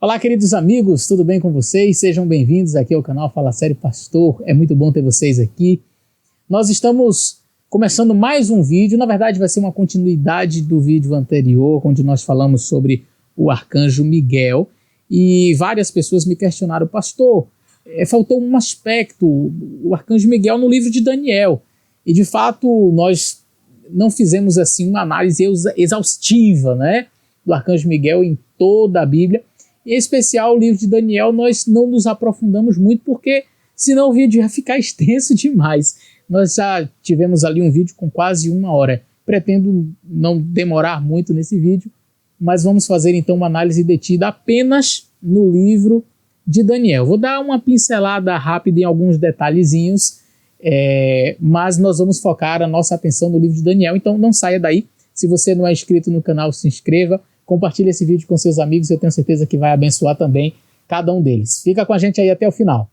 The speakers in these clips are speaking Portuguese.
Olá, queridos amigos, tudo bem com vocês? Sejam bem-vindos aqui ao canal Fala Sério Pastor, é muito bom ter vocês aqui. Nós estamos começando mais um vídeo, na verdade vai ser uma continuidade do vídeo anterior, onde nós falamos sobre o arcanjo Miguel, e várias pessoas me questionaram, pastor, faltou um aspecto, o arcanjo Miguel no livro de Daniel, e de fato nós não fizemos assim uma análise exaustiva, né, do arcanjo Miguel em toda a Bíblia. Em especial o livro de Daniel nós não nos aprofundamos muito, porque senão o vídeo ia ficar extenso demais. Nós já tivemos ali um vídeo com quase 1 hora. Pretendo não demorar muito nesse vídeo, mas vamos fazer então uma análise detida apenas no livro de Daniel. Vou dar uma pincelada rápida em alguns detalhezinhos, mas nós vamos focar a nossa atenção no livro de Daniel, então não saia daí. Se você não é inscrito no canal, se inscreva. Compartilhe esse vídeo com seus amigos, eu tenho certeza que vai abençoar também cada um deles. Fica com a gente aí até o final.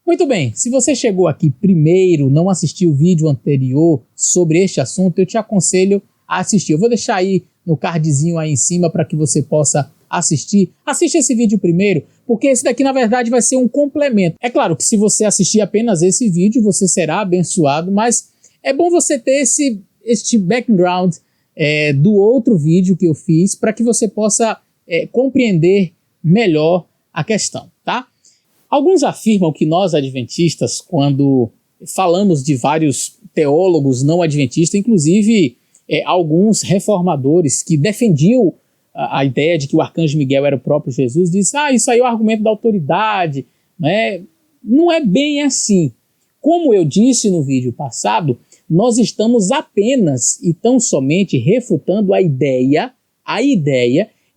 Muito bem, se você chegou aqui primeiro, não assistiu o vídeo anterior sobre este assunto, eu te aconselho a assistir. Eu vou deixar aí no cardzinho aí em cima para que você possa assistir. Assiste esse vídeo primeiro, porque esse daqui na verdade vai ser um complemento. É claro que se você assistir apenas esse vídeo, você será abençoado, mas é bom você ter este background do outro vídeo que eu fiz, para que você possa compreender melhor a questão, tá? Alguns afirmam que nós adventistas, quando falamos de vários teólogos não adventistas, inclusive alguns reformadores que defendiam a ideia de que o arcanjo Miguel era o próprio Jesus, diz, isso aí é o argumento da autoridade, né? Não é bem assim. Como eu disse no vídeo passado, nós estamos apenas e tão somente refutando a ideia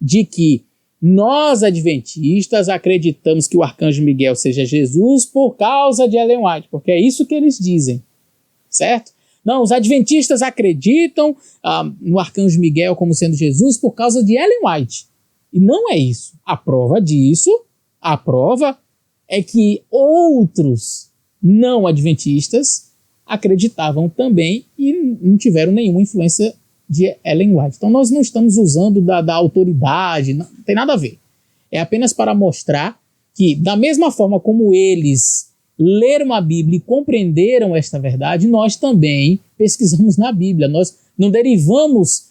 de que nós adventistas acreditamos que o arcanjo Miguel seja Jesus por causa de Ellen White, porque é isso que eles dizem, certo? Não, os adventistas acreditam no arcanjo Miguel como sendo Jesus por causa de Ellen White. E não é isso. A prova é que outros não adventistas acreditavam também e não tiveram nenhuma influência de Ellen White. Então nós não estamos usando da autoridade, não tem nada a ver. É apenas para mostrar que, da mesma forma como eles leram a Bíblia e compreenderam esta verdade, nós também pesquisamos na Bíblia. Nós não derivamos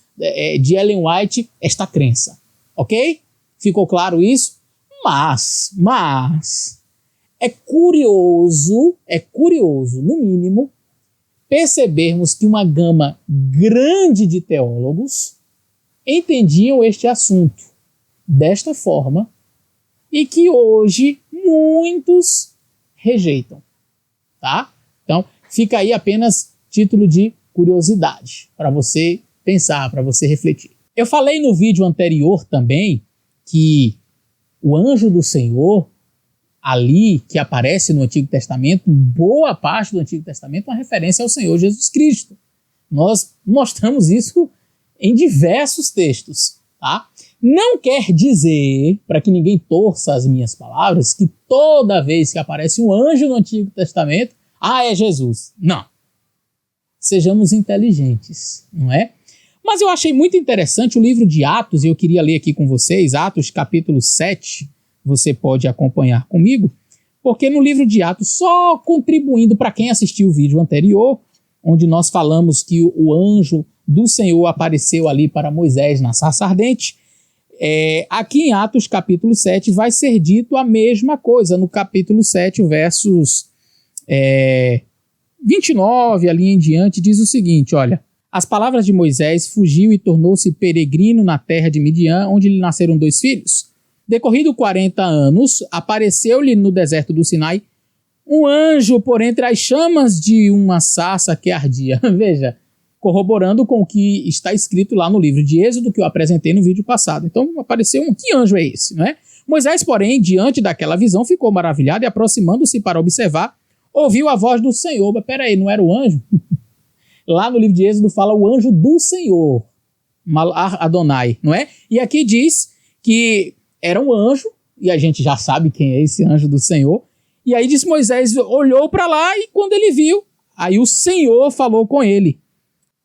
de Ellen White esta crença, ok? Ficou claro isso? Mas é curioso, no mínimo, percebermos que uma gama grande de teólogos entendiam este assunto desta forma e que hoje muitos rejeitam, tá? Então, fica aí apenas título de curiosidade para você pensar, para você refletir. Eu falei no vídeo anterior também que o anjo do Senhor, ali que aparece no Antigo Testamento, boa parte do Antigo Testamento é uma referência ao Senhor Jesus Cristo. Nós mostramos isso em diversos textos, tá? Não quer dizer, para que ninguém torça as minhas palavras, que toda vez que aparece um anjo no Antigo Testamento, é Jesus. Não. Sejamos inteligentes, não é? Mas eu achei muito interessante o livro de Atos, e eu queria ler aqui com vocês, Atos capítulo 7, você pode acompanhar comigo, porque no livro de Atos, só contribuindo para quem assistiu o vídeo anterior, onde nós falamos que o anjo do Senhor apareceu ali para Moisés na sarça ardente, aqui em Atos capítulo 7 vai ser dito a mesma coisa, no capítulo 7, versos 29 ali em diante, diz o seguinte, olha, as palavras de Moisés: fugiu e tornou-se peregrino na terra de Midian, onde lhe nasceram 2 filhos. Decorrido 40 anos, apareceu-lhe no deserto do Sinai um anjo por entre as chamas de uma sarça que ardia. Veja, corroborando com o que está escrito lá no livro de Êxodo, que eu apresentei no vídeo passado. Então apareceu que anjo é esse, não é? Moisés, porém, diante daquela visão, ficou maravilhado e, aproximando-se para observar, ouviu a voz do Senhor. Mas peraí, não era o anjo? Lá no livro de Êxodo fala o anjo do Senhor, Malach Adonai, não é? E aqui diz que era um anjo, e a gente já sabe quem é esse anjo do Senhor, E aí diz Moisés olhou para lá e quando ele viu, aí o Senhor falou com ele.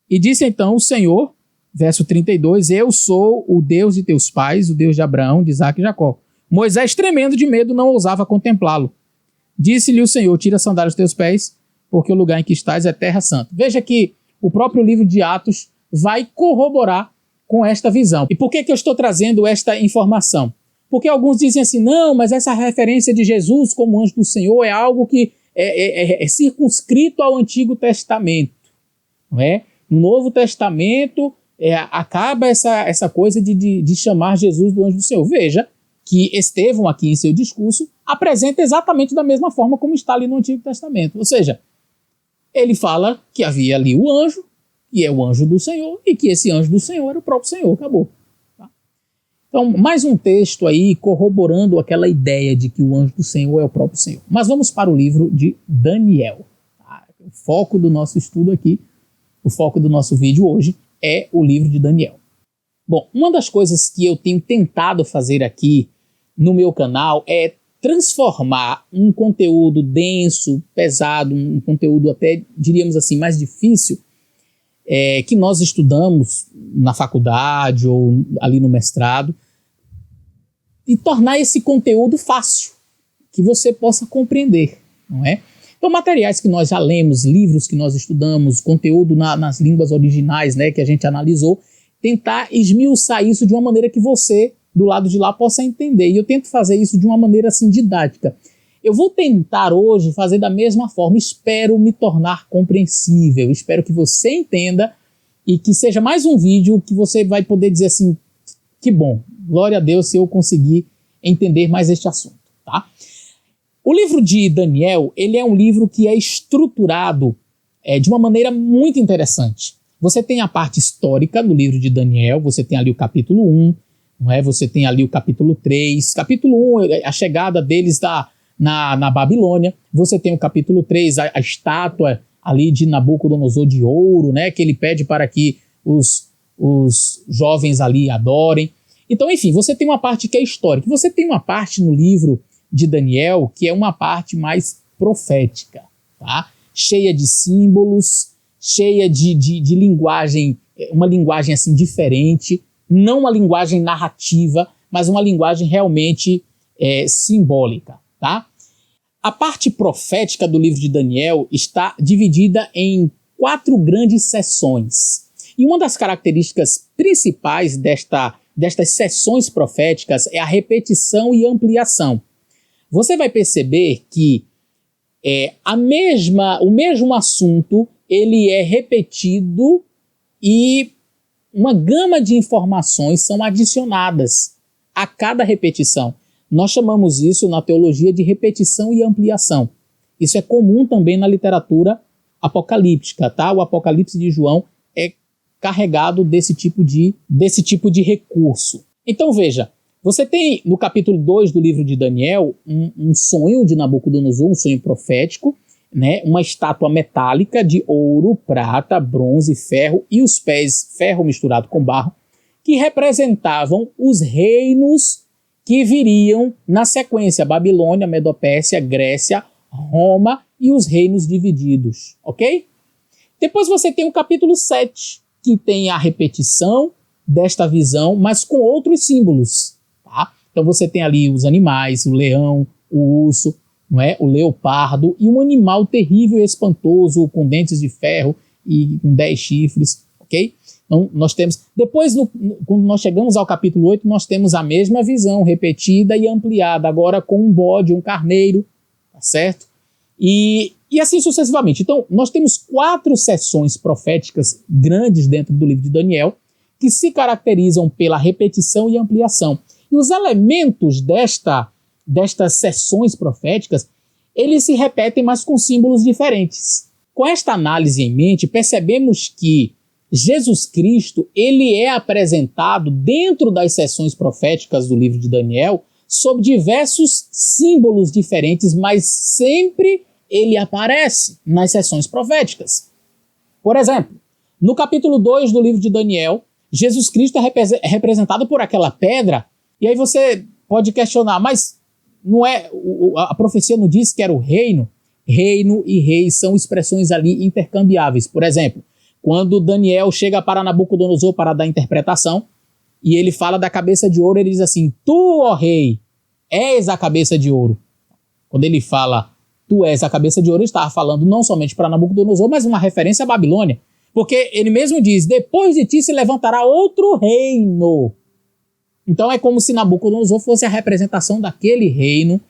E disse então o Senhor, verso 32, eu sou o Deus de teus pais, o Deus de Abraão, de Isaque e Jacó. Moisés, tremendo de medo, não ousava contemplá-lo. Disse-lhe o Senhor, tira as sandálias dos teus pés, porque o lugar em que estás é terra santa. Veja que o próprio livro de Atos vai corroborar com esta visão. E por que eu estou trazendo esta informação? Porque alguns dizem assim, não, mas essa referência de Jesus como anjo do Senhor é algo que é circunscrito ao Antigo Testamento. Não é? No Novo Testamento acaba essa coisa de chamar Jesus do anjo do Senhor. Veja que Estevão aqui em seu discurso apresenta exatamente da mesma forma como está ali no Antigo Testamento. Ou seja, ele fala que havia ali o anjo, que é o anjo do Senhor, e que esse anjo do Senhor era o próprio Senhor. Acabou. Tá? Então, mais um texto aí corroborando aquela ideia de que o anjo do Senhor é o próprio Senhor. Mas vamos para o livro de Daniel. Tá? O foco do nosso estudo aqui, o foco do nosso vídeo hoje é o livro de Daniel. Bom, uma das coisas que eu tenho tentado fazer aqui no meu canal é transformar um conteúdo denso, pesado, um conteúdo até, diríamos assim, mais difícil, que nós estudamos na faculdade ou ali no mestrado, e tornar esse conteúdo fácil, que você possa compreender, não é? Então, materiais que nós já lemos, livros que nós estudamos, conteúdo nas línguas originais, né, que a gente analisou, tentar esmiuçar isso de uma maneira que você, do lado de lá, possa entender. E eu tento fazer isso de uma maneira assim didática. Eu vou tentar hoje fazer da mesma forma, espero me tornar compreensível, espero que você entenda e que seja mais um vídeo que você vai poder dizer assim, que bom, glória a Deus se eu conseguir entender mais este assunto, tá? O livro de Daniel, ele é um livro que é estruturado de uma maneira muito interessante. Você tem a parte histórica no livro de Daniel, você tem ali o capítulo 1, não é? Você tem ali o capítulo 3, capítulo 1, a chegada deles na Babilônia, você tem o capítulo 3, a estátua ali de Nabucodonosor de ouro, né? Que ele pede para que os jovens ali adorem. Então, enfim, você tem uma parte que é histórica, você tem uma parte no livro de Daniel que é uma parte mais profética, tá? Cheia de símbolos, cheia de linguagem, uma linguagem assim diferente, não uma linguagem narrativa, mas uma linguagem realmente simbólica, tá? A parte profética do livro de Daniel está dividida em 4 grandes seções. E uma das características principais destas seções proféticas é a repetição e ampliação. Você vai perceber que o mesmo assunto ele é repetido e uma gama de informações são adicionadas a cada repetição. Nós chamamos isso na teologia de repetição e ampliação. Isso é comum também na literatura apocalíptica, tá? O Apocalipse de João é carregado desse tipo de recurso. Então veja, você tem no capítulo 2 do livro de Daniel um sonho de Nabucodonosor, um sonho profético, né? Uma estátua metálica de ouro, prata, bronze, ferro e os pés ferro misturado com barro, que representavam os reinos que viriam na sequência: Babilônia, Medopérsia, Grécia, Roma e os reinos divididos, ok? Depois você tem o capítulo 7, que tem a repetição desta visão, mas com outros símbolos, tá? Então você tem ali os animais, o leão, o urso, não é? O leopardo e um animal terrível e espantoso com dentes de ferro e com 10 chifres, ok? Então nós temos, depois quando nós chegamos ao capítulo 8, nós temos a mesma visão repetida e ampliada, agora com um bode, um carneiro, tá certo? E assim sucessivamente. Então nós temos 4 seções proféticas grandes dentro do livro de Daniel, que se caracterizam pela repetição e ampliação. E os elementos destas seções proféticas, eles se repetem, mas com símbolos diferentes. Com esta análise em mente, percebemos que Jesus Cristo, ele é apresentado dentro das seções proféticas do livro de Daniel sob diversos símbolos diferentes, mas sempre ele aparece nas seções proféticas. Por exemplo, no capítulo 2 do livro de Daniel, Jesus Cristo é representado por aquela pedra, e aí você pode questionar, mas não é, a profecia não diz que era o reino. Reino e rei são expressões ali intercambiáveis. Por exemplo, quando Daniel chega para Nabucodonosor para dar interpretação, e ele fala da cabeça de ouro, ele diz assim: tu, ó rei, és a cabeça de ouro. Quando ele fala tu és a cabeça de ouro, ele estava falando não somente para Nabucodonosor, mas uma referência à Babilônia. Porque ele mesmo diz: depois de ti se levantará outro reino. Então é como se Nabucodonosor fosse a representação daquele reino,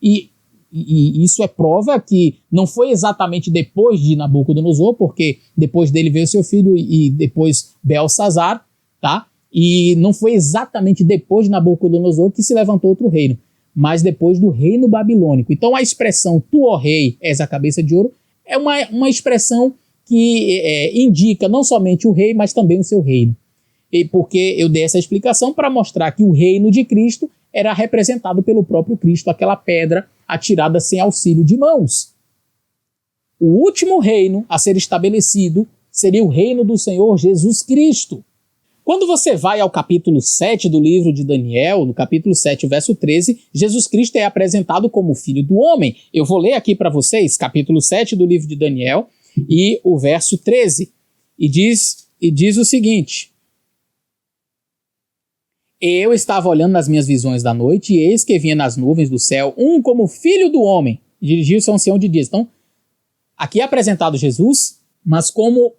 e isso é prova que não foi exatamente depois de Nabucodonosor, porque depois dele veio seu filho e depois Belsazar, tá? E não foi exatamente depois de Nabucodonosor que se levantou outro reino, mas depois do reino babilônico. Então a expressão tu, ó rei, és a cabeça de ouro, é uma expressão que indica não somente o rei, mas também o seu reino. E porque eu dei essa explicação para mostrar que o reino de Cristo era representado pelo próprio Cristo, aquela pedra atirada sem auxílio de mãos. O último reino a ser estabelecido seria o reino do Senhor Jesus Cristo. Quando você vai ao capítulo 7 do livro de Daniel, no capítulo 7, verso 13, Jesus Cristo é apresentado como Filho do Homem. Eu vou ler aqui para vocês, capítulo 7 do livro de Daniel, e o verso 13. E diz o seguinte: eu estava olhando nas minhas visões da noite, e eis que vinha nas nuvens do céu um como Filho do Homem, e dirigiu-se a um ancião de dias. Então, aqui é apresentado Jesus, mas como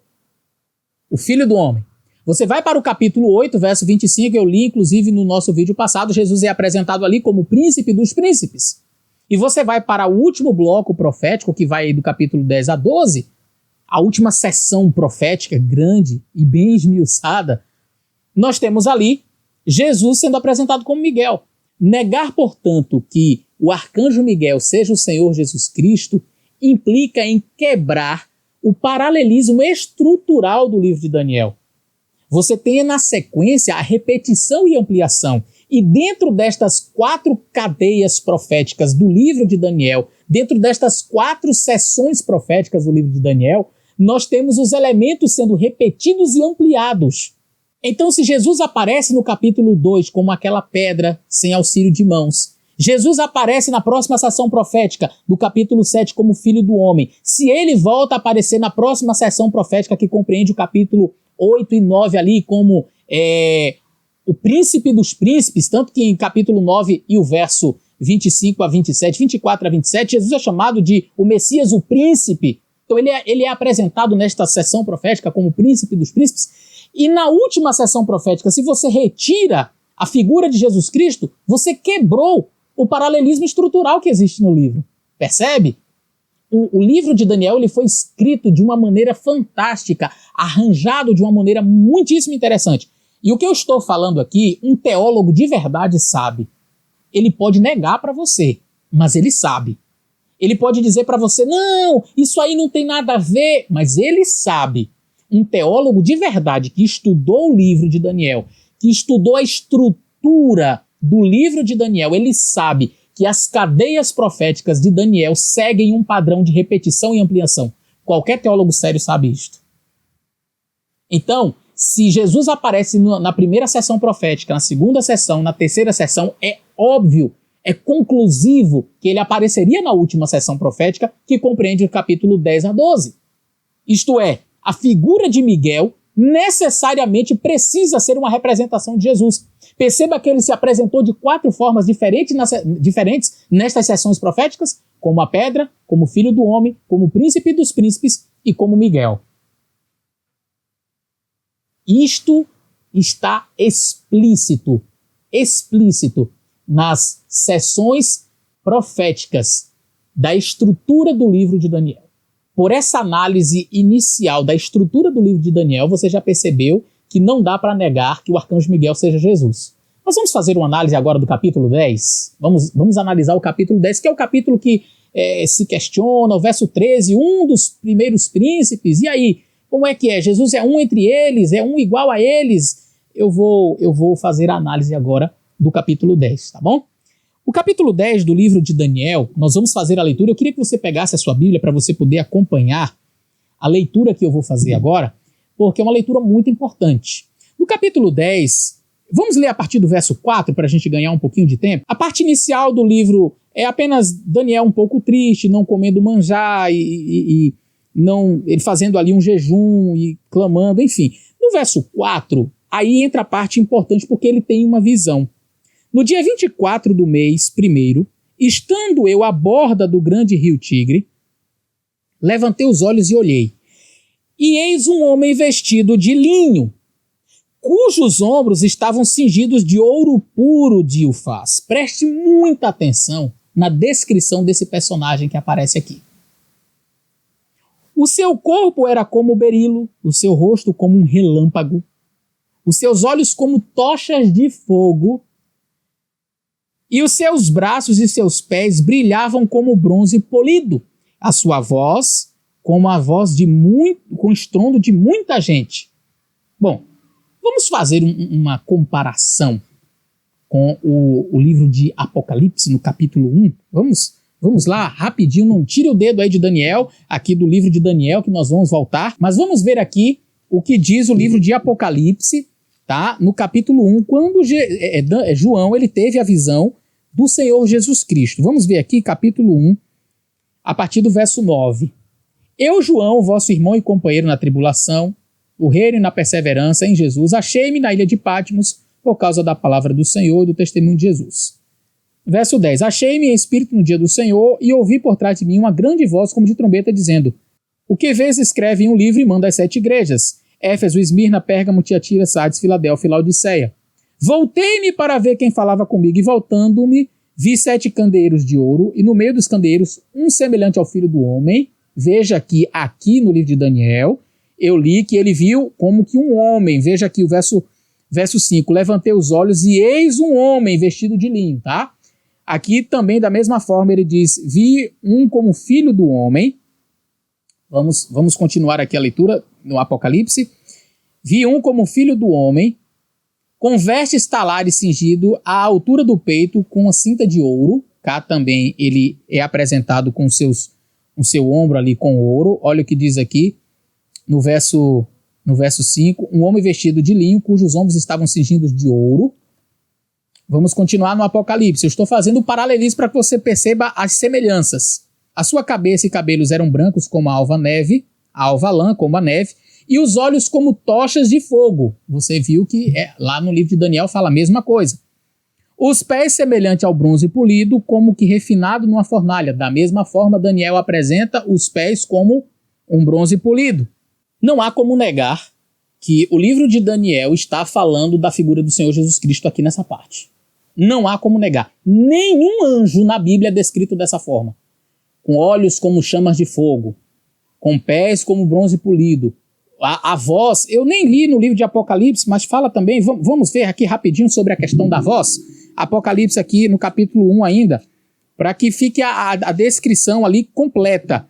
o Filho do Homem. Você vai para o capítulo 8, verso 25, eu li inclusive no nosso vídeo passado, Jesus é apresentado ali como príncipe dos príncipes. E você vai para o último bloco profético, que vai do capítulo 10 a 12, a última sessão profética grande e bem esmiuçada, nós temos ali Jesus sendo apresentado como Miguel. Negar, portanto, que o arcanjo Miguel seja o Senhor Jesus Cristo implica em quebrar o paralelismo estrutural do livro de Daniel. Você tem na sequência a repetição e ampliação. E dentro destas 4 cadeias proféticas do livro de Daniel, dentro destas 4 sessões proféticas do livro de Daniel, nós temos os elementos sendo repetidos e ampliados. Então, se Jesus aparece no capítulo 2 como aquela pedra sem auxílio de mãos, Jesus aparece na próxima sessão profética do capítulo 7 como Filho do Homem, se ele volta a aparecer na próxima sessão profética que compreende o capítulo 8 e 9 ali como o príncipe dos príncipes, tanto que em capítulo 9 e o verso 25 a 27, 24 a 27, Jesus é chamado de o Messias, o príncipe. Então ele é apresentado nesta sessão profética como príncipe dos príncipes. E na última sessão profética, se você retira a figura de Jesus Cristo, você quebrou o paralelismo estrutural que existe no livro. Percebe? O livro de Daniel ele foi escrito de uma maneira fantástica, arranjado de uma maneira muitíssimo interessante. E o que eu estou falando aqui, um teólogo de verdade sabe. Ele pode negar para você, mas ele sabe. Ele pode dizer para você, não, isso aí não tem nada a ver, mas ele sabe. Um teólogo de verdade que estudou o livro de Daniel, que estudou a estrutura do livro de Daniel, ele sabe que as cadeias proféticas de Daniel seguem um padrão de repetição e ampliação. Qualquer teólogo sério sabe isto. Então, se Jesus aparece na primeira sessão profética, na segunda sessão, na terceira sessão, é óbvio, é conclusivo que ele apareceria na última sessão profética, que compreende o capítulo 10 a 12. Isto é, a figura de Miguel necessariamente precisa ser uma representação de Jesus. Perceba que ele se apresentou de 4 formas diferentes nestas sessões proféticas, como a pedra, como Filho do Homem, como Príncipe dos Príncipes e como Miguel. Isto está explícito nas sessões proféticas da estrutura do livro de Daniel. Por essa análise inicial da estrutura do livro de Daniel, você já percebeu que não dá para negar que o arcanjo Miguel seja Jesus. Nós vamos fazer uma análise agora do capítulo 10. Vamos analisar o capítulo 10, que é o capítulo que se questiona, o verso 13, um dos primeiros príncipes. E aí, como é que é? Jesus é um entre eles? É um igual a eles? Eu vou fazer a análise agora do capítulo 10, tá bom? O capítulo 10 do livro de Daniel, nós vamos fazer a leitura. Eu queria que você pegasse a sua Bíblia para você poder acompanhar a leitura que eu vou fazer agora, porque é uma leitura muito importante. No capítulo 10, vamos ler a partir do verso 4 para a gente ganhar um pouquinho de tempo. A parte inicial do livro é apenas Daniel um pouco triste, não comendo manjar e não, ele fazendo ali um jejum e clamando, enfim. No verso 4, aí entra a parte importante porque ele tem uma visão. No dia 24 do mês primeiro, estando eu à borda do grande rio Tigre, levantei os olhos e olhei. E eis um homem vestido de linho, cujos ombros estavam cingidos de ouro puro de Ufaz. Preste muita atenção na descrição desse personagem que aparece aqui. O seu corpo era como berilo, o seu rosto como um relâmpago, os seus olhos como tochas de fogo, e os seus braços e seus pés brilhavam como bronze polido. A sua voz, como a voz com estrondo de muita gente. Bom, vamos fazer uma comparação com o livro de Apocalipse, no capítulo 1. Vamos lá, rapidinho, não tire o dedo aí de Daniel, aqui do livro de Daniel, que nós vamos voltar. Mas vamos ver aqui o que diz o livro de Apocalipse, tá? No capítulo 1, quando João ele teve a visão do Senhor Jesus Cristo. Vamos ver aqui, capítulo 1, a partir do verso 9. Eu, João, vosso irmão e companheiro na tribulação, o reino e na perseverança em Jesus, achei-me na ilha de Patmos por causa da palavra do Senhor e do testemunho de Jesus. Verso 10. Achei-me em espírito no dia do Senhor e ouvi por trás de mim uma grande voz como de trombeta dizendo: o que vês escreve em um livro e manda às 7 igrejas: Éfeso, Esmirna, Pérgamo, Tiatira, Sardes, Filadélfia e Laodiceia. Voltei-me para ver quem falava comigo e voltando-me vi 7 candeeiros de ouro e no meio dos candeeiros um semelhante ao filho do homem. Veja que aqui no livro de Daniel eu li que ele viu como que um homem. Veja aqui o verso 5. Levantei os olhos e eis um homem vestido de linho, tá? Aqui também da mesma forma ele diz, vi um como filho do homem. Vamos continuar aqui a leitura no Apocalipse. Vi um como filho do homem, com vestes talares cingido à altura do peito com a cinta de ouro. Cá também ele é apresentado com o seu ombro ali com ouro. Olha o que diz aqui no verso 5. Um homem vestido de linho, cujos ombros estavam cingidos de ouro. Vamos continuar no Apocalipse. Eu estou fazendo um paralelismo para que você perceba as semelhanças. A sua cabeça e cabelos eram brancos como a alva lã como a neve, e os olhos como tochas de fogo. Você viu que lá no livro de Daniel fala a mesma coisa. Os pés semelhante ao bronze polido, como que refinado numa fornalha. Da mesma forma, Daniel apresenta os pés como um bronze polido. Não há como negar que o livro de Daniel está falando da figura do Senhor Jesus Cristo aqui nessa parte. Não há como negar. Nenhum anjo na Bíblia é descrito dessa forma. Com olhos como chamas de fogo, com pés como bronze polido. A voz, eu nem li no livro de Apocalipse, mas fala também, vamos ver aqui rapidinho sobre a questão da voz. Apocalipse aqui no capítulo 1 ainda, para que fique a descrição ali completa.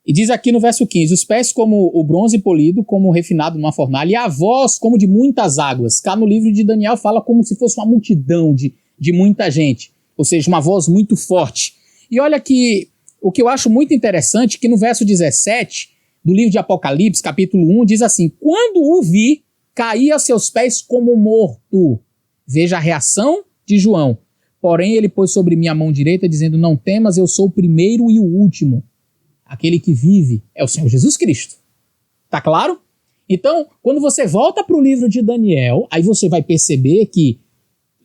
E diz aqui no verso 15, os pés como o bronze polido, como refinado numa fornalha, e a voz como de muitas águas. Cá no livro de Daniel fala como se fosse uma multidão de muita gente, ou seja, uma voz muito forte. E olha que o que eu acho muito interessante, que no verso 17 do livro de Apocalipse, capítulo 1, diz assim, quando o vi, caí a seus pés como morto. Veja a reação de João. Porém, ele pôs sobre mim a mão direita, dizendo, não temas, eu sou o primeiro e o último. Aquele que vive é o Senhor Jesus Cristo. Tá claro? Então, quando você volta para o livro de Daniel, aí você vai perceber que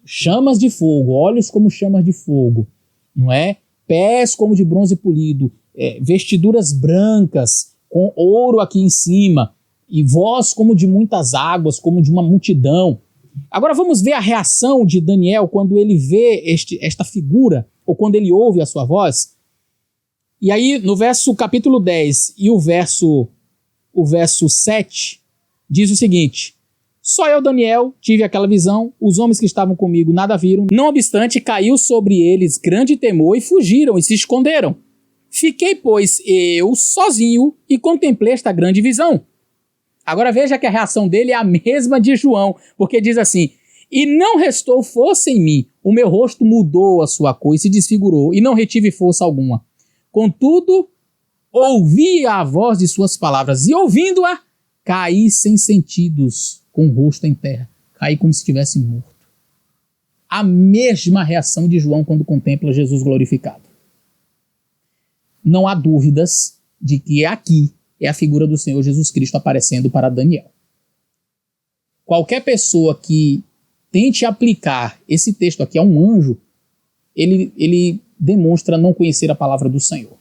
chamas de fogo, olhos como chamas de fogo, não é? Pés como de bronze polido, vestiduras brancas, com ouro aqui em cima, e voz como de muitas águas, como de uma multidão. Agora vamos ver a reação de Daniel quando ele vê esta figura, ou quando ele ouve a sua voz. E aí, no capítulo 10 e o verso 7, diz o seguinte, só eu, Daniel, tive aquela visão, os homens que estavam comigo nada viram, não obstante, caiu sobre eles grande temor e fugiram e se esconderam. Fiquei, pois, eu sozinho e contemplei esta grande visão. Agora veja que a reação dele é a mesma de João, porque diz assim, e não restou força em mim, o meu rosto mudou a sua cor e se desfigurou, e não retive força alguma. Contudo, ouvi a voz de suas palavras, e ouvindo-a, caí sem sentidos, com o rosto em terra. Caí como se estivesse morto. a mesma reação de João quando contempla Jesus glorificado. Não há dúvidas de que aqui é a figura do Senhor Jesus Cristo aparecendo para Daniel. Qualquer pessoa que tente aplicar esse texto aqui a um anjo, ele demonstra não conhecer a palavra do Senhor.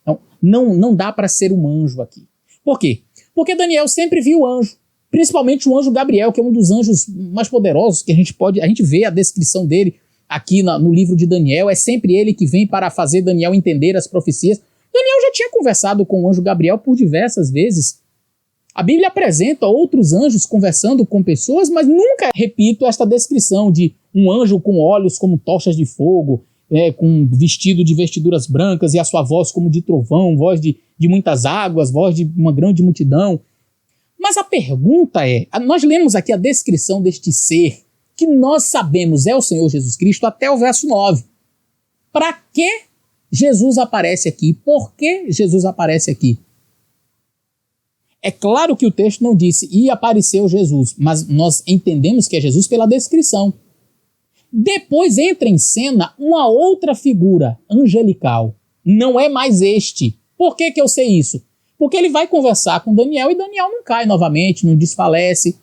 Então, não dá para ser um anjo aqui. Por quê? Porque Daniel sempre viu anjo, principalmente o anjo Gabriel, que é um dos anjos mais poderosos que a gente vê a descrição dele aqui no livro de Daniel. É sempre ele que vem para fazer Daniel entender as profecias. Daniel já tinha conversado com o anjo Gabriel por diversas vezes. A Bíblia apresenta outros anjos conversando com pessoas, mas nunca repito esta descrição de um anjo com olhos como tochas de fogo, com vestido de vestiduras brancas e a sua voz como de trovão, voz de muitas águas, voz de uma grande multidão. Mas a pergunta é, nós lemos aqui a descrição deste ser, que nós sabemos é o Senhor Jesus Cristo, até o verso 9. Para que Jesus aparece aqui? Por que Jesus aparece aqui? É claro que o texto não disse, e apareceu Jesus, mas nós entendemos que é Jesus pela descrição. Depois entra em cena uma outra figura angelical. Não é mais este. Por que eu sei isso? Porque ele vai conversar com Daniel e Daniel não cai novamente, não desfalece.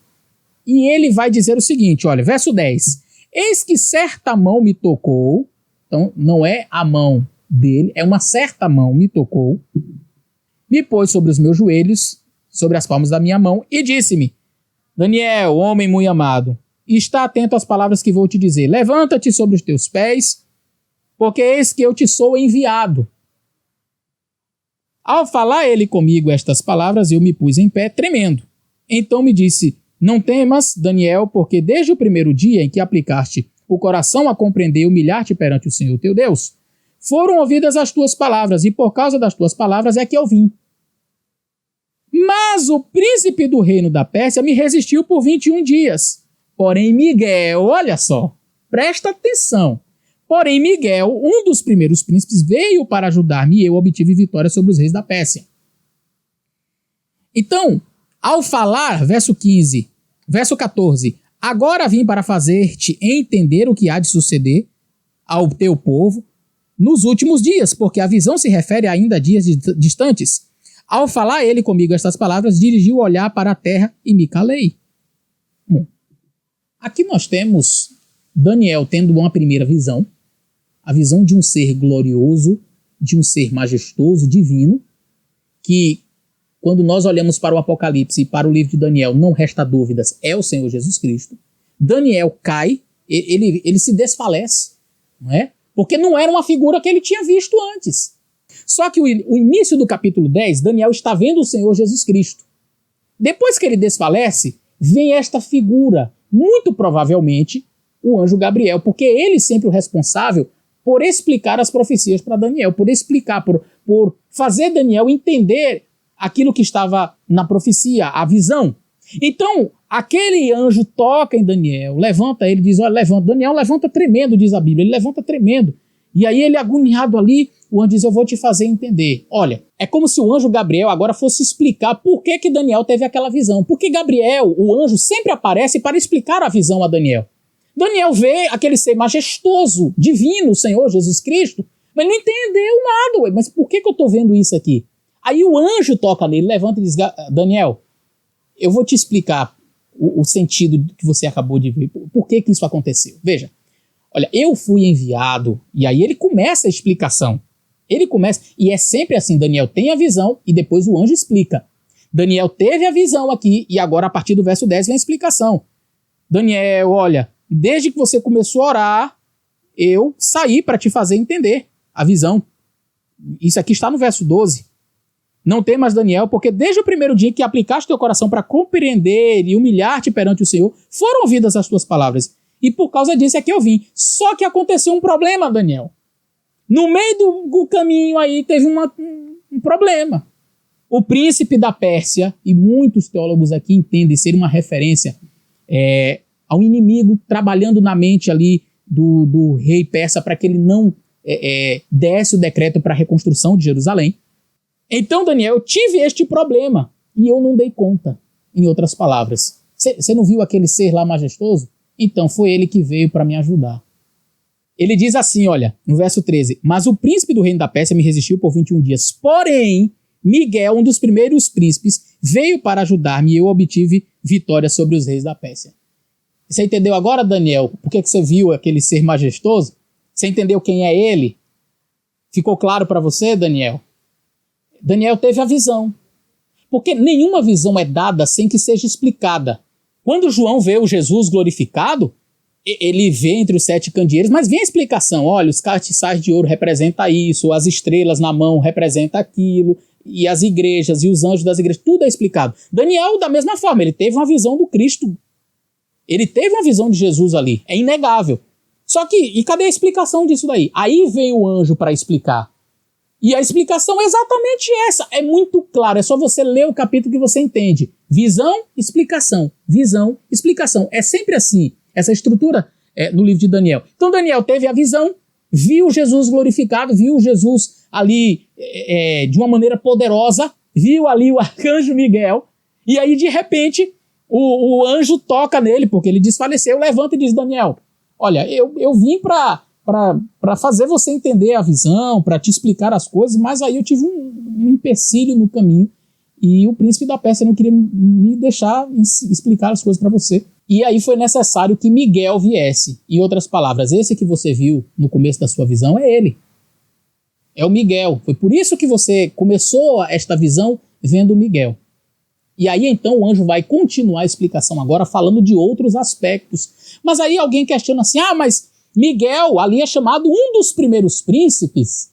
E ele vai dizer o seguinte, olha, verso 10. Eis que certa mão me tocou, então não é a mão dele, é uma certa mão me tocou, me pôs sobre os meus joelhos, sobre as palmas da minha mão, e disse-me, Daniel, homem muito amado, está atento às palavras que vou te dizer. Levanta-te sobre os teus pés, porque eis que eu te sou enviado. Ao falar ele comigo estas palavras, eu me pus em pé, tremendo. Então me disse, não temas, Daniel, porque desde o primeiro dia em que aplicaste o coração a compreender e humilhar-te perante o Senhor teu Deus, foram ouvidas as tuas palavras, e por causa das tuas palavras é que eu vim. Mas o príncipe do reino da Pérsia me resistiu por 21 dias. Porém Miguel, olha só, presta atenção. Porém Miguel, um dos primeiros príncipes, veio para ajudar-me e eu obtive vitória sobre os reis da Pérsia. Então, ao falar, verso 14, agora vim para fazer-te entender o que há de suceder ao teu povo nos últimos dias, porque a visão se refere ainda a dias distantes. Ao falar ele comigo estas palavras, dirigi o olhar para a terra e me calei. Bom, aqui nós temos Daniel tendo uma primeira visão, a visão de um ser glorioso, de um ser majestoso, divino, que quando nós olhamos para o Apocalipse e para o livro de Daniel, não resta dúvidas, é o Senhor Jesus Cristo. Daniel cai, ele se desfalece, não é? Porque não era uma figura que ele tinha visto antes. Só que o início do capítulo 10, Daniel está vendo o Senhor Jesus Cristo. Depois que ele desfalece, vem esta figura, muito provavelmente o anjo Gabriel, porque ele sempre o responsável por explicar as profecias para Daniel, por explicar, por fazer Daniel entender aquilo que estava na profecia, a visão. Então, aquele anjo toca em Daniel, levanta ele, diz, olha, levanta. Daniel levanta tremendo, diz a Bíblia, ele levanta tremendo. E aí ele agoniado ali, o anjo diz, eu vou te fazer entender. Olha, é como se o anjo Gabriel agora fosse explicar por que Daniel teve aquela visão. Porque Gabriel, o anjo, sempre aparece para explicar a visão a Daniel. Daniel vê aquele ser majestoso, divino, o Senhor Jesus Cristo, mas não entendeu nada. Mas por que eu estou vendo isso aqui? Aí o anjo toca nele, levanta e diz, Daniel, eu vou te explicar o sentido que você acabou de ver. Por que isso aconteceu? Veja, olha, eu fui enviado, e aí ele começa a explicação. Ele começa, e é sempre assim, Daniel tem a visão e depois o anjo explica. Daniel teve a visão aqui e agora a partir do verso 10 vem a explicação. Daniel, olha, desde que você começou a orar, eu saí para te fazer entender a visão. Isso aqui está no verso 12. Não temas, Daniel, porque desde o primeiro dia que aplicaste teu coração para compreender e humilhar-te perante o Senhor, foram ouvidas as tuas palavras. E por causa disso é que eu vim. Só que aconteceu um problema, Daniel. No meio do caminho aí teve um problema. O príncipe da Pérsia, e muitos teólogos aqui entendem ser uma referência ao inimigo trabalhando na mente ali do rei persa para que ele não desse o decreto para a reconstrução de Jerusalém. Então, Daniel, eu tive este problema e eu não dei conta, em outras palavras. Você não viu aquele ser lá majestoso? Então foi ele que veio para me ajudar. Ele diz assim, olha, no verso 13, mas o príncipe do reino da Pérsia me resistiu por 21 dias. Porém, Miguel, um dos primeiros príncipes, veio para ajudar-me e eu obtive vitória sobre os reis da Pérsia. Você entendeu agora, Daniel, por que você viu aquele ser majestoso? Você entendeu quem é ele? Ficou claro para você, Daniel? Daniel teve a visão. Porque nenhuma visão é dada sem que seja explicada. Quando João vê o Jesus glorificado, ele vê entre os 7 candeeiros, mas vem a explicação. Olha, os castiçais de ouro representam isso, as estrelas na mão representam aquilo, e as igrejas e os anjos das igrejas, tudo é explicado. Daniel, da mesma forma, ele teve uma visão do Cristo. Ele teve uma visão de Jesus ali, é inegável. Só que, e cadê a explicação disso daí? Aí veio o anjo para explicar. E a explicação é exatamente essa. É muito claro, é só você ler o capítulo que você entende. Visão, explicação. Visão, explicação. É sempre assim, essa estrutura no livro de Daniel. Então Daniel teve a visão, viu Jesus glorificado, viu Jesus ali de uma maneira poderosa, viu ali o arcanjo Miguel, e aí de repente o anjo toca nele, porque ele desfaleceu, levanta e diz, Daniel, olha, eu vim para fazer você entender a visão, para te explicar as coisas, mas aí eu tive um empecilho no caminho e o príncipe da Pérsia não queria me deixar explicar as coisas para você. E aí foi necessário que Miguel viesse. Em outras palavras, esse que você viu no começo da sua visão é ele. É o Miguel. Foi por isso que você começou esta visão vendo o Miguel. E aí então o anjo vai continuar a explicação agora falando de outros aspectos. Mas aí alguém questiona assim, mas Miguel ali é chamado um dos primeiros príncipes.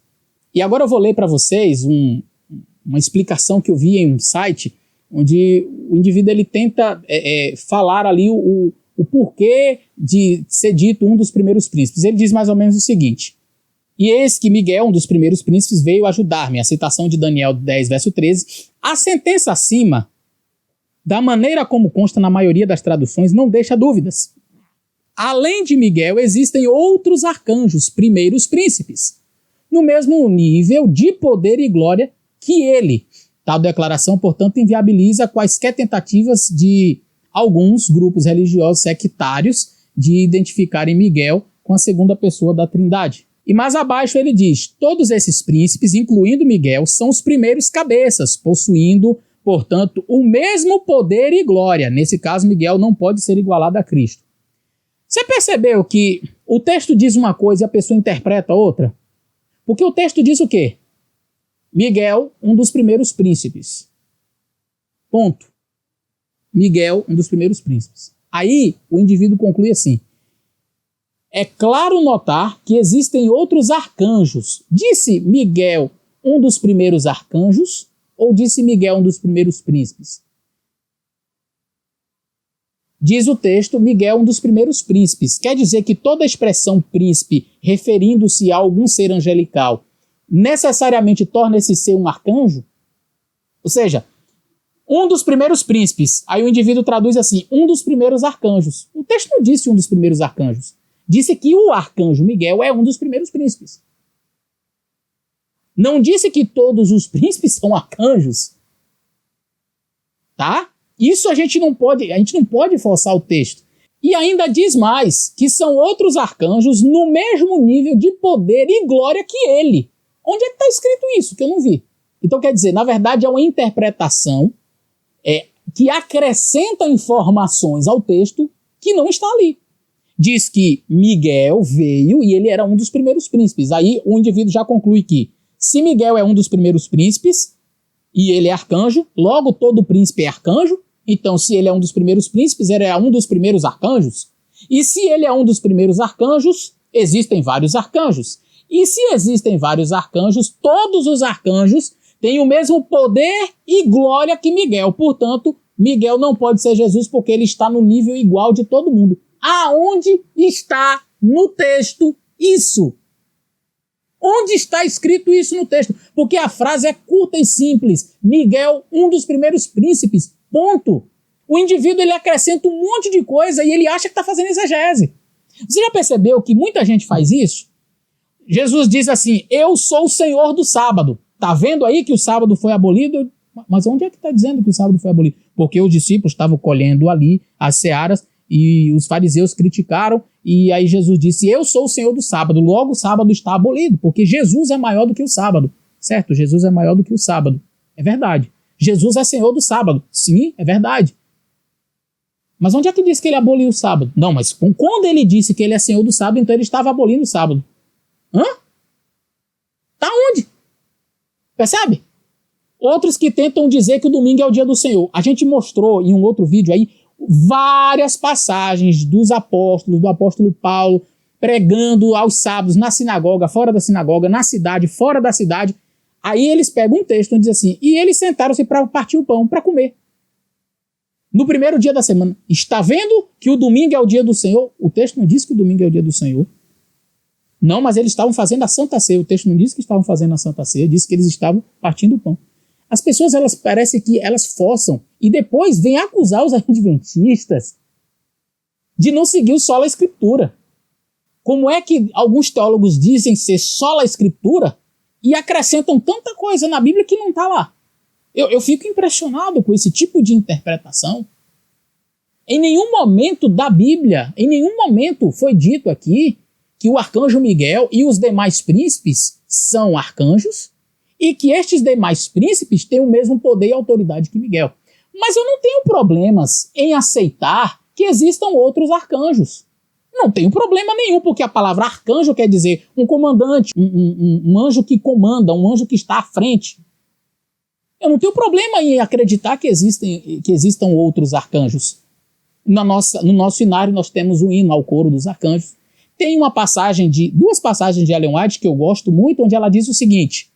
E agora eu vou ler para vocês uma explicação que eu vi em um site, onde o indivíduo ele tenta falar ali o porquê de ser dito um dos primeiros príncipes. Ele diz mais ou menos o seguinte, e eis que Miguel, um dos primeiros príncipes, veio ajudar-me, a citação de Daniel 10, verso 13, a sentença acima, da maneira como consta na maioria das traduções, não deixa dúvidas. Além de Miguel, existem outros arcanjos, primeiros príncipes, no mesmo nível de poder e glória que ele. Tal declaração, portanto, inviabiliza quaisquer tentativas de alguns grupos religiosos sectários de identificarem Miguel com a segunda pessoa da Trindade. E mais abaixo ele diz, todos esses príncipes, incluindo Miguel, são os primeiros cabeças, possuindo, portanto, o mesmo poder e glória. Nesse caso, Miguel não pode ser igualado a Cristo. Você percebeu que o texto diz uma coisa e a pessoa interpreta outra? Porque o texto diz o quê? Miguel, um dos primeiros príncipes. Ponto. Miguel, um dos primeiros príncipes. Aí o indivíduo conclui assim, é claro notar que existem outros arcanjos. Disse Miguel um dos primeiros arcanjos ou disse Miguel um dos primeiros príncipes? Diz o texto, Miguel um dos primeiros príncipes. Quer dizer que toda expressão príncipe referindo-se a algum ser angelical necessariamente torna esse ser um arcanjo? Ou seja, um dos primeiros príncipes. Aí o indivíduo traduz assim, um dos primeiros arcanjos. O texto não disse um dos primeiros arcanjos. Disse que o arcanjo Miguel é um dos primeiros príncipes. Não disse que todos os príncipes são arcanjos. Tá? Isso a gente não pode forçar o texto. E ainda diz mais, que são outros arcanjos no mesmo nível de poder e glória que ele. Onde é que está escrito isso? Que eu não vi. Então quer dizer, na verdade é uma interpretação que acrescenta informações ao texto que não está ali. Diz que Miguel veio e ele era um dos primeiros príncipes. Aí o indivíduo já conclui que se Miguel é um dos primeiros príncipes e ele é arcanjo, logo todo príncipe é arcanjo. Então se ele é um dos primeiros príncipes, ele é um dos primeiros arcanjos. E se ele é um dos primeiros arcanjos, existem vários arcanjos. E se existem vários arcanjos, todos os arcanjos têm o mesmo poder e glória que Miguel. Portanto, Miguel não pode ser Jesus porque ele está no nível igual de todo mundo. Aonde está no texto isso? Onde está escrito isso no texto? Porque a frase é curta e simples. Miguel, um dos primeiros príncipes. Ponto. O indivíduo ele acrescenta um monte de coisa e ele acha que está fazendo exegese. Você já percebeu que muita gente faz isso? Jesus diz assim, eu sou o Senhor do sábado. Está vendo aí que o sábado foi abolido? Mas onde é que está dizendo que o sábado foi abolido? Porque os discípulos estavam colhendo ali as searas e os fariseus criticaram, e aí Jesus disse, eu sou o Senhor do sábado, logo o sábado está abolido, porque Jesus é maior do que o sábado, certo? Jesus é maior do que o sábado, é verdade. Jesus é Senhor do sábado, sim, é verdade. Mas onde é que diz que ele aboliu o sábado? Não, mas quando ele disse que ele é Senhor do sábado, então ele estava abolindo o sábado. Hã? Tá onde? Percebe? Outros que tentam dizer que o domingo é o dia do Senhor. A gente mostrou em um outro vídeo aí várias passagens dos apóstolos, do apóstolo Paulo, pregando aos sábados na sinagoga, fora da sinagoga, na cidade, fora da cidade. Aí eles pegam um texto e dizem assim, e eles sentaram-se para partir o pão, para comer. No primeiro dia da semana. Está vendo que o domingo é o dia do Senhor? O texto não diz que o domingo é o dia do Senhor. Não, mas eles estavam fazendo a Santa Ceia. O texto não diz que estavam fazendo a Santa Ceia, diz que eles estavam partindo o pão. As pessoas, elas parecem que elas forçam e depois vêm acusar os adventistas de não seguir o sola escritura. Como é que alguns teólogos dizem ser sola escritura e acrescentam tanta coisa na Bíblia que não está lá? Eu fico impressionado com esse tipo de interpretação. Em nenhum momento da Bíblia, em nenhum momento foi dito aqui que o arcanjo Miguel e os demais príncipes são arcanjos e que estes demais príncipes têm o mesmo poder e autoridade que Miguel. Mas eu não tenho problemas em aceitar que existam outros arcanjos. Não tenho problema nenhum, porque a palavra arcanjo quer dizer um comandante, um anjo que comanda, um anjo que está à frente. Eu não tenho problema em acreditar que existam outros arcanjos. No nosso cenário nós temos um hino ao coro dos arcanjos. Tem duas passagens de Ellen White que eu gosto muito, onde ela diz o seguinte: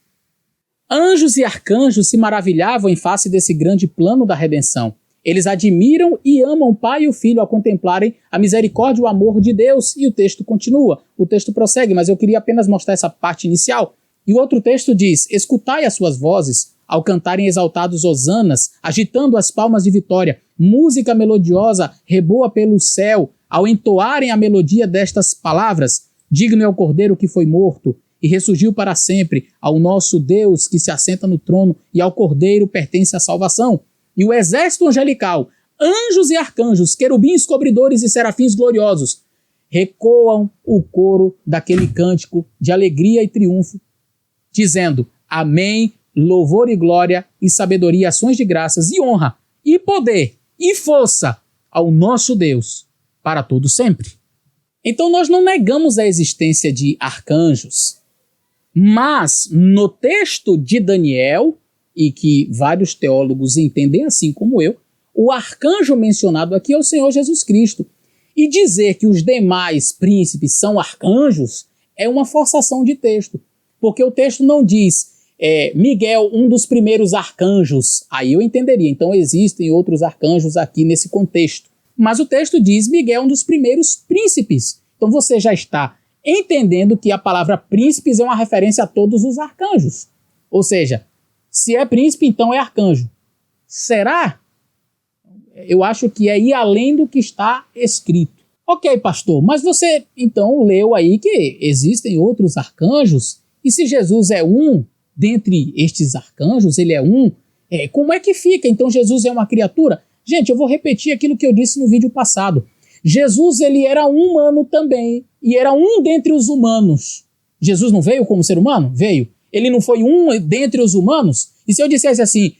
anjos e arcanjos se maravilhavam em face desse grande plano da redenção. Eles admiram e amam o Pai e o Filho ao contemplarem a misericórdia e o amor de Deus. E o texto continua, o texto prossegue, mas eu queria apenas mostrar essa parte inicial. E o outro texto diz: escutai as suas vozes ao cantarem exaltados hosanas, agitando as palmas de vitória. Música melodiosa reboa pelo céu ao entoarem a melodia destas palavras. Digno é o Cordeiro que foi morto e ressurgiu para sempre, ao nosso Deus que se assenta no trono, e ao Cordeiro pertence a salvação. E o exército angelical, anjos e arcanjos, querubins cobridores e serafins gloriosos, recoam o coro daquele cântico de alegria e triunfo, dizendo: Amém, louvor e glória e sabedoria, ações de graças e honra e poder e força ao nosso Deus para todo sempre. Então nós não negamos a existência de arcanjos, mas no texto de Daniel, e que vários teólogos entendem assim como eu, o arcanjo mencionado aqui é o Senhor Jesus Cristo. E dizer que os demais príncipes são arcanjos é uma forçação de texto, porque o texto não diz Miguel, um dos primeiros arcanjos. Aí eu entenderia, então existem outros arcanjos aqui nesse contexto. Mas o texto diz Miguel, um dos primeiros príncipes. Então você já está entendendo que a palavra príncipes é uma referência a todos os arcanjos. Ou seja, se é príncipe, então é arcanjo. Será? Eu acho que é ir além do que está escrito. Ok, pastor, mas você então leu aí que existem outros arcanjos? E se Jesus é um dentre estes arcanjos, ele é um, como é que fica? Então Jesus é uma criatura? Gente, eu vou repetir aquilo que eu disse no vídeo passado. Jesus, ele era um humano também, e era um dentre os humanos. Jesus não veio como ser humano? Veio. Ele não foi um dentre os humanos? E se eu dissesse assim,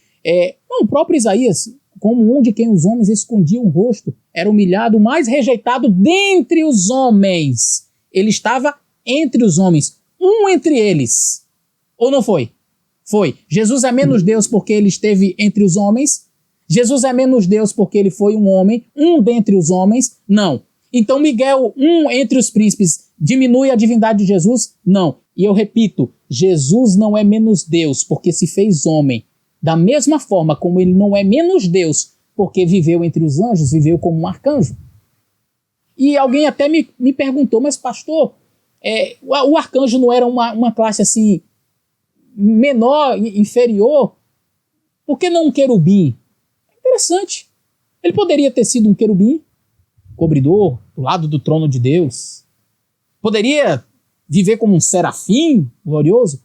o próprio Isaías, como um de quem os homens escondiam o rosto, era humilhado, mais rejeitado dentre os homens. Ele estava entre os homens, um entre eles. Ou não foi? Foi. Jesus é menos Deus porque ele esteve entre os homens? Jesus é menos Deus porque ele foi um homem, um dentre os homens? Não. Então Miguel, um entre os príncipes, diminui a divindade de Jesus? Não. E eu repito, Jesus não é menos Deus porque se fez homem. Da mesma forma como ele não é menos Deus porque viveu entre os anjos, viveu como um arcanjo. E alguém até me perguntou, mas pastor, o arcanjo não era uma classe assim menor, inferior? Por que não um querubim? Interessante. Ele poderia ter sido um querubim, cobridor, do lado do trono de Deus. Poderia viver como um serafim glorioso.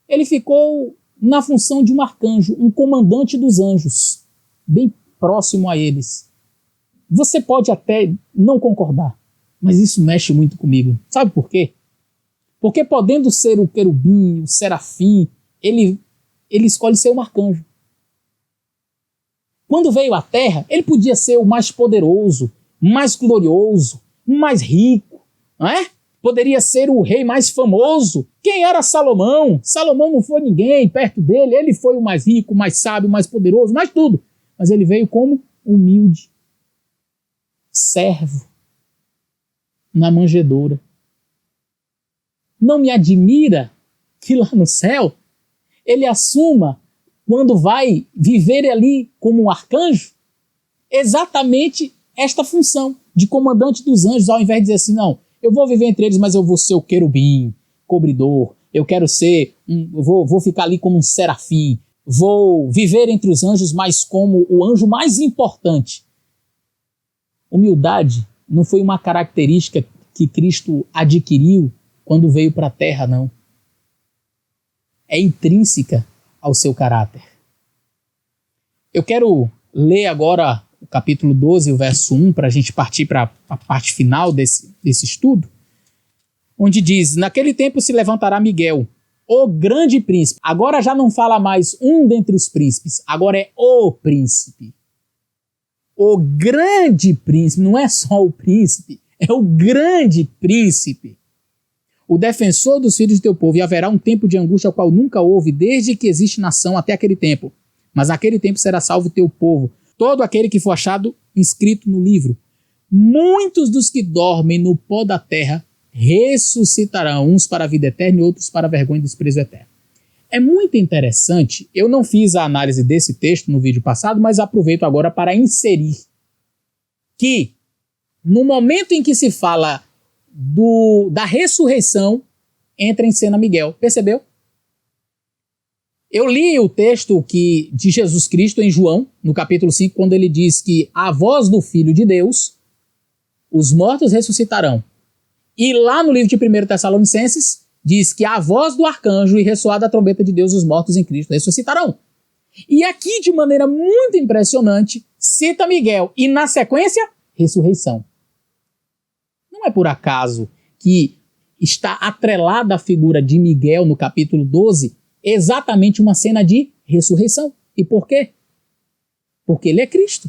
Ele ficou na função de um arcanjo, um comandante dos anjos, bem próximo a eles. Você pode até não concordar, mas isso mexe muito comigo. Sabe por quê? Porque podendo ser o querubim, o serafim, ele escolhe ser um arcanjo. Quando veio à Terra, ele podia ser o mais poderoso, mais glorioso, mais rico, não é? Poderia ser o rei mais famoso. Quem era Salomão? Salomão não foi ninguém perto dele, ele foi o mais rico, mais sábio, mais poderoso, mais tudo. Mas ele veio como humilde, servo, na manjedoura. Não me admira que lá no céu ele assuma, quando vai viver ali como um arcanjo, exatamente esta função de comandante dos anjos, ao invés de dizer assim, não, eu vou viver entre eles, mas eu vou ser o querubim, cobridor, eu quero ser, vou ficar ali como um serafim, vou viver entre os anjos, mas como o anjo mais importante. Humildade não foi uma característica que Cristo adquiriu quando veio para a Terra, não. É intrínseca ao seu caráter. Eu quero ler agora o capítulo 12, o verso 1, para a gente partir para a parte final desse estudo, onde diz, naquele tempo se levantará Miguel, o grande príncipe. Agora já não fala mais um dentre os príncipes, agora é o príncipe. O grande príncipe, não é só o príncipe, é o grande príncipe. O defensor dos filhos de teu povo, e haverá um tempo de angústia ao qual nunca houve, desde que existe nação até aquele tempo. Mas naquele tempo será salvo o teu povo, todo aquele que for achado inscrito no livro. Muitos dos que dormem no pó da terra ressuscitarão, uns para a vida eterna e outros para a vergonha e desprezo eterno. É muito interessante, eu não fiz a análise desse texto no vídeo passado, mas aproveito agora para inserir que no momento em que se fala da ressurreição, entra em cena Miguel. Percebeu? Eu li o texto de Jesus Cristo em João, no capítulo 5, quando ele diz que a voz do Filho de Deus, os mortos ressuscitarão. E lá no livro de 1 Tessalonicenses, diz que a voz do arcanjo e ressoada a trombeta de Deus, os mortos em Cristo ressuscitarão. E aqui, de maneira muito impressionante, cita Miguel. E na sequência, ressurreição. Não é por acaso que está atrelada a figura de Miguel no capítulo 12 exatamente uma cena de ressurreição. E por quê? Porque ele é Cristo.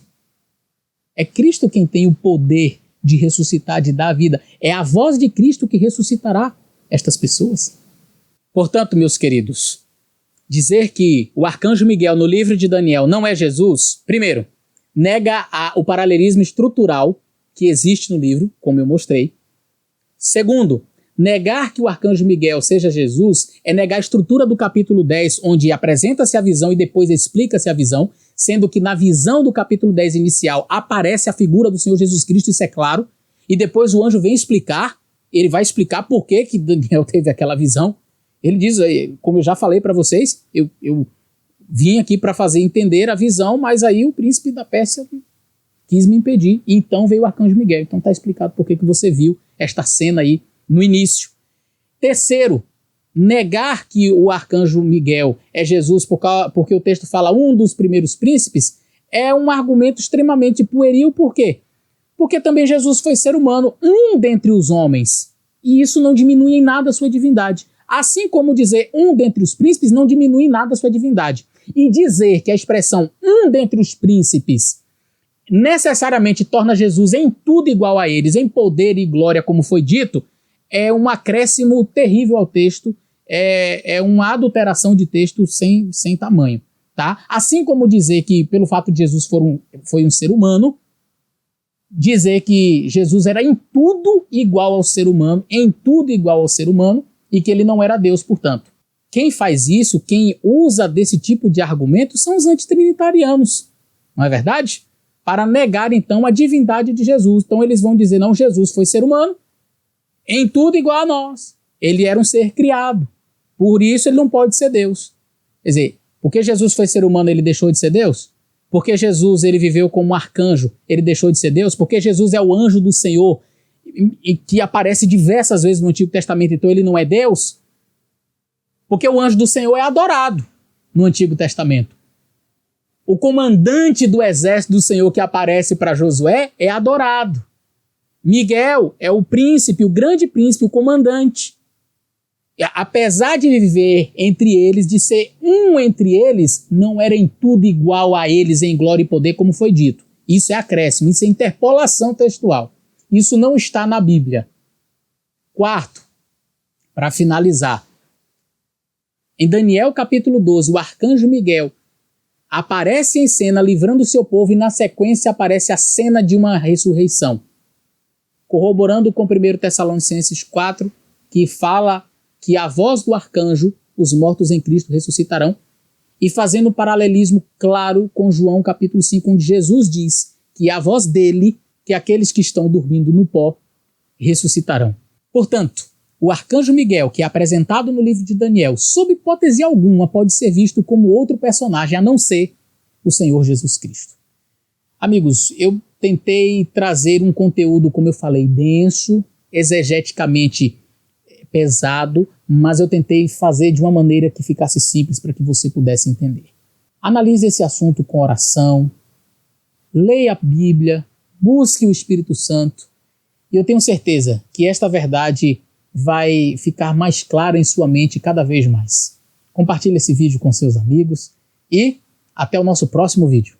É Cristo quem tem o poder de ressuscitar, de dar vida. É a voz de Cristo que ressuscitará estas pessoas. Portanto, meus queridos, dizer que o arcanjo Miguel no livro de Daniel não é Jesus, primeiro, nega o paralelismo estrutural que existe no livro, como eu mostrei. Segundo, negar que o arcanjo Miguel seja Jesus é negar a estrutura do capítulo 10, onde apresenta-se a visão e depois explica-se a visão, sendo que na visão do capítulo 10 inicial aparece a figura do Senhor Jesus Cristo, isso é claro, e depois o anjo vem explicar, ele vai explicar por que Daniel teve aquela visão. Ele diz, como eu já falei para vocês, eu vim aqui para fazer entender a visão, mas aí o príncipe da Pérsia quis me impedir, e então veio o arcanjo Miguel. Então está explicado por que você viu esta cena aí no início. Terceiro, negar que o arcanjo Miguel é Jesus porque o texto fala um dos primeiros príncipes é um argumento extremamente pueril. Por quê? Porque também Jesus foi ser humano, um dentre os homens, e isso não diminui em nada a sua divindade. Assim como dizer um dentre os príncipes não diminui em nada a sua divindade. E dizer que a expressão um dentre os príncipes necessariamente torna Jesus em tudo igual a eles, em poder e glória, como foi dito, é um acréscimo terrível ao texto, é uma adulteração de texto sem tamanho. Tá? Assim como dizer que, pelo fato de Jesus foi um ser humano, dizer que Jesus era em tudo igual ao ser humano, e que ele não era Deus, portanto. Quem faz isso, quem usa desse tipo de argumento, são os antitrinitarianos, não é verdade? Para negar, então, a divindade de Jesus. Então eles vão dizer, não, Jesus foi ser humano, em tudo igual a nós. Ele era um ser criado, por isso ele não pode ser Deus. Quer dizer, porque Jesus foi ser humano, ele deixou de ser Deus? Porque Jesus ele viveu como um arcanjo, ele deixou de ser Deus? Porque Jesus é o anjo do Senhor, e que aparece diversas vezes no Antigo Testamento, então ele não é Deus? Porque o anjo do Senhor é adorado no Antigo Testamento. O comandante do exército do Senhor que aparece para Josué é adorado. Miguel é o príncipe, o grande príncipe, o comandante. Apesar de viver entre eles, de ser um entre eles, não era em tudo igual a eles em glória e poder, como foi dito. Isso é acréscimo, isso é interpolação textual. Isso não está na Bíblia. Quarto, para finalizar, em Daniel capítulo 12, o arcanjo Miguel aparece em cena livrando o seu povo e na sequência aparece a cena de uma ressurreição. Corroborando com 1 Tessalonicenses 4, que fala que a voz do arcanjo, os mortos em Cristo ressuscitarão, e fazendo um paralelismo claro com João capítulo 5, onde Jesus diz que a voz dele, que aqueles que estão dormindo no pó, ressuscitarão. Portanto, o arcanjo Miguel, que é apresentado no livro de Daniel, sob hipótese alguma, pode ser visto como outro personagem, a não ser o Senhor Jesus Cristo. Amigos, eu tentei trazer um conteúdo, como eu falei, denso, exegeticamente pesado, mas eu tentei fazer de uma maneira que ficasse simples para que você pudesse entender. Analise esse assunto com oração, leia a Bíblia, busque o Espírito Santo, e eu tenho certeza que esta verdade vai ficar mais clara em sua mente cada vez mais. Compartilhe esse vídeo com seus amigos e até o nosso próximo vídeo.